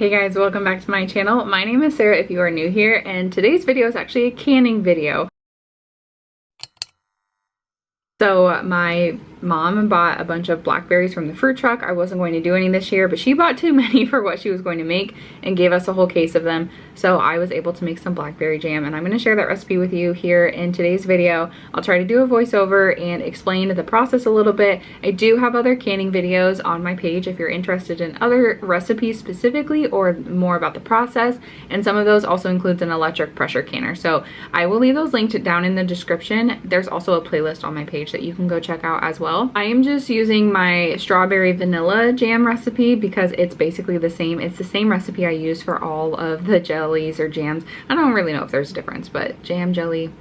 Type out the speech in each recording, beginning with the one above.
Hey guys, welcome back to my channel. My name is Sarah if you are new here, and today's video is actually a canning video. So my mom bought a bunch of blackberries from the fruit truck. I wasn't going to do any this year, but she bought too many for what she was going to make and gave us a whole case of them. So I was able to make some blackberry jam, and I'm going to share that recipe with you here in today's video. I'll try to do a voiceover and explain the process a little bit. I do have other canning videos on my page if you're interested in other recipes specifically or more about the process, and some of those also includes an electric pressure canner. So I will leave those linked down in the description. There's also a playlist on my page that you can go check out as well. I am just using my strawberry vanilla jam recipe because it's basically the same. It's the same recipe I use for all of the jellies or jams. I don't really know if there's a difference, but jam, jelly,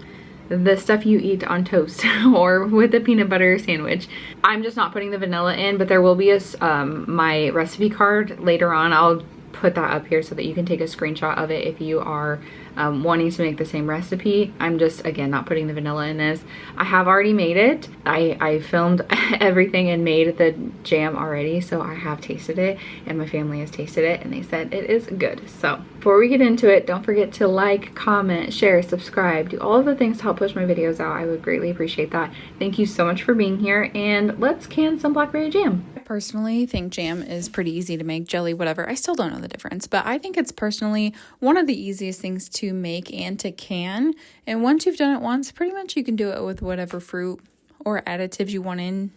the stuff you eat on toast or with a peanut butter sandwich. I'm just not putting the vanilla in, but there will be my recipe card later on. I'll put that up here so that you can take a screenshot of it if you are wanting to make the same recipe. I'm just, again, not putting the vanilla in this. I have already made it. I filmed everything and made the jam already, so I have tasted it and my family has tasted it and they said it is good. So before we get into it, don't forget to like, comment, share, subscribe, do all of the things to help push my videos out. I would greatly appreciate that. Thank you so much for being here, and let's can some blackberry jam. I personally think jam is pretty easy to make. Jelly, whatever, I still don't know the difference, but I think it's personally one of the easiest things to make and to can. And once you've done it once, pretty much you can do it with whatever fruit or additives you want in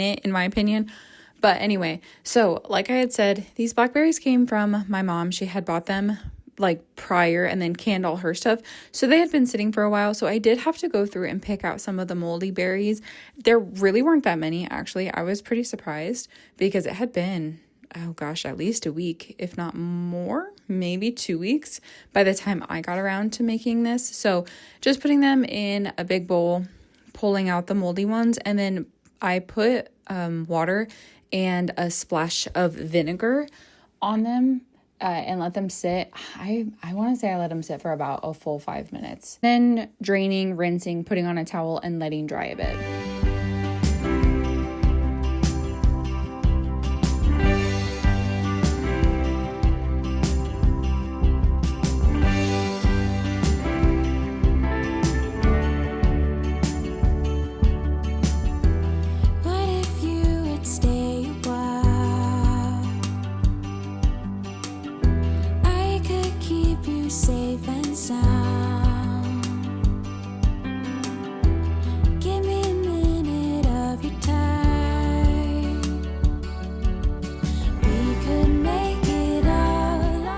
it, in my opinion. But anyway, so like I had said, these blackberries came from my mom. She had bought them like prior and then canned all her stuff, so they had been sitting for a while. So I did have to go through and pick out some of the moldy berries. There really weren't that many, actually. I was pretty surprised because it had been, oh gosh, at least a week, if not more, maybe 2 weeks by the time I got around to making this. So just putting them in a big bowl, pulling out the moldy ones, and then I put water and a splash of vinegar on them and let them sit. I want to say I let them sit for about a full 5 minutes. Then draining, rinsing, putting on a towel, and letting dry a bit.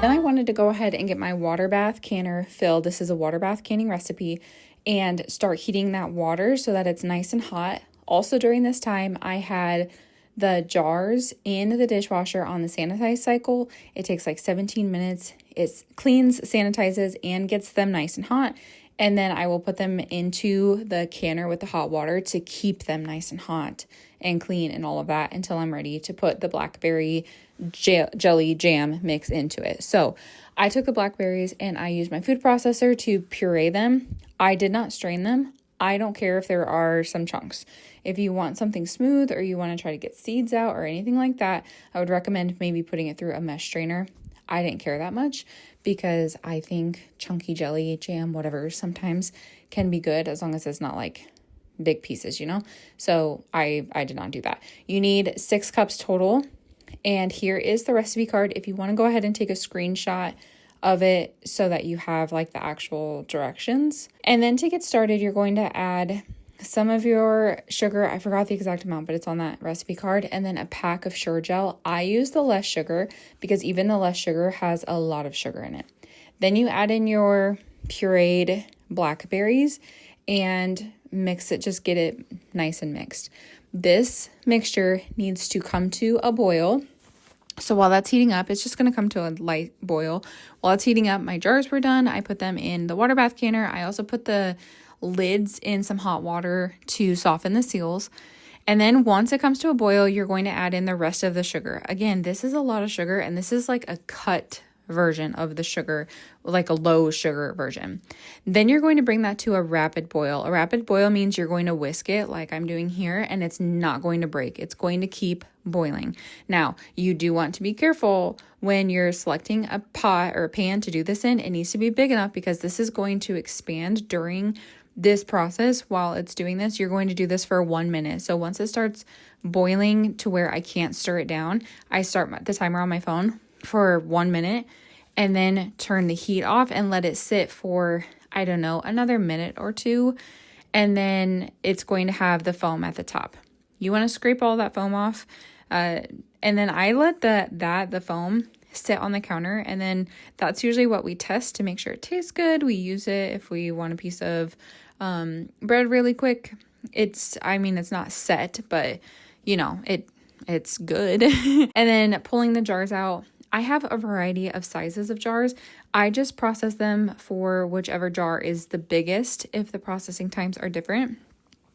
Then I wanted to go ahead and get my water bath canner filled. This is a water bath canning recipe, and start heating that water so that it's nice and hot. Also during this time, I had the jars in the dishwasher on the sanitize cycle. It takes like 17 minutes. It cleans, sanitizes, and gets them nice and hot. And then I will put them into the canner with the hot water to keep them nice and hot and clean and all of that until I'm ready to put the blackberry jelly jam mix into it. So I took the blackberries and I used my food processor to puree them. I did not strain them. I don't care if there are some chunks. If you want something smooth or you want to try to get seeds out or anything like that, I would recommend maybe putting it through a mesh strainer. I didn't care that much because I think chunky jelly, jam, whatever, sometimes can be good as long as it's not like big pieces, you know? So I did not do that. You need 6 cups total. And here is the recipe card if you want to go ahead and take a screenshot of it so that you have like the actual directions. And then to get started, you're going to add some of your sugar. I forgot the exact amount, but it's on that recipe card. And then a pack of sugar gel. I use the less sugar because even the less sugar has a lot of sugar in it. Then you add in your pureed blackberries and mix it, just get it nice and mixed. This mixture needs to come to a boil. So while that's heating up, it's just going to come to a light boil. While it's heating up, my jars were done. I put them in the water bath canner. I also put the lids in some hot water to soften the seals. And then once it comes to a boil, you're going to add in the rest of the sugar. Again, this is a lot of sugar, and this is like a cut version of the sugar, like a low sugar version. Then you're going to bring that to a rapid boil. A rapid boil means you're going to whisk it like I'm doing here, and it's not going to break. It's going to keep boiling. Now, you do want to be careful when you're selecting a pot or a pan to do this in. It needs to be big enough because this is going to expand during this process. While it's doing this, you're going to do this for 1 minute. So once it starts boiling to where I can't stir it down, I start the timer on my phone for 1 minute and then turn the heat off and let it sit for, I don't know, another minute or two. And then it's going to have the foam at the top. You want to scrape all that foam off. And then I let the foam sit on the counter, and then that's usually what we test to make sure it tastes good. We use it if we want a piece of bread really quick. It's not set, but it's good. And then pulling the jars out. I have a variety of sizes of jars. I just process them for whichever jar is the biggest if the processing times are different.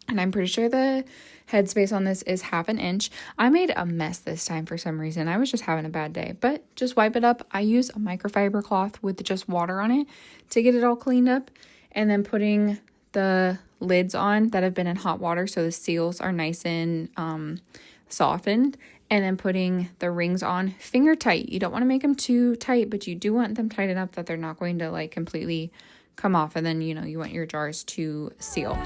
And I'm pretty sure the headspace on this is 1/2 inch. I made a mess this time for some reason. I was just having a bad day, but just wipe it up. I use a microfiber cloth with just water on it to get it all cleaned up, and then putting the lids on that have been in hot water so the seals are nice and softened, and then putting the rings on finger tight. You don't want to make them too tight, but you do want them tight enough that they're not going to like completely come off, and then you want your jars to seal.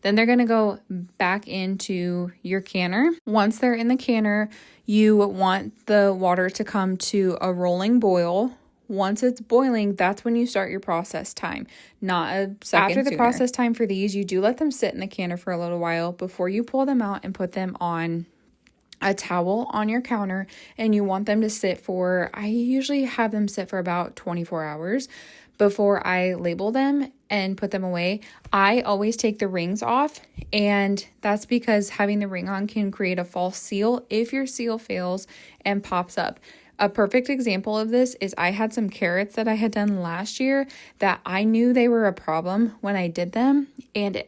Then they're going to go back into your canner. Once they're in the canner, you want the water to come to a rolling boil. Once it's boiling, that's when you start your process time, not a second After the process time for these, you do let them sit in the canner for a little while before you pull them out and put them on a towel on your counter, and you want them to sit for, I usually have them sit for about 24 hours before I label them and put them away. I always take the rings off, and that's because having the ring on can create a false seal if your seal fails and pops up. A perfect example of this is I had some carrots that I had done last year that I knew they were a problem when I did them, and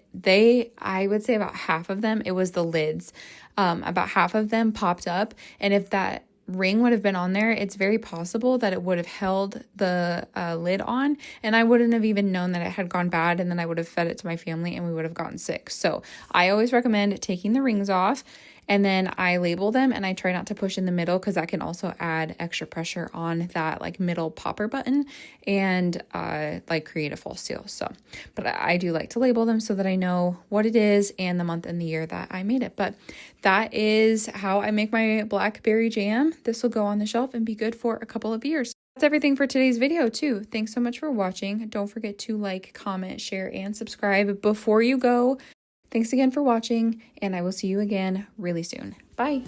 I would say about half of them, it was the lids. About half of them popped up, and if that ring would have been on there, it's very possible that it would have held the lid on, and I wouldn't have even known that it had gone bad, and then I would have fed it to my family and we would have gotten sick. So I always recommend taking the rings off, and then I label them, and I try not to push in the middle because that can also add extra pressure on that like middle popper button and like create a false seal. So, but I do like to label them so that I know what it is and the month and the year that I made it. But that is how I make my Blackberry Jam. This will go on the shelf and be good for a couple of years. That's everything for today's video too. Thanks so much for watching. Don't forget to like, comment, share, and subscribe before you go. Thanks again for watching, and I will see you again really soon. Bye.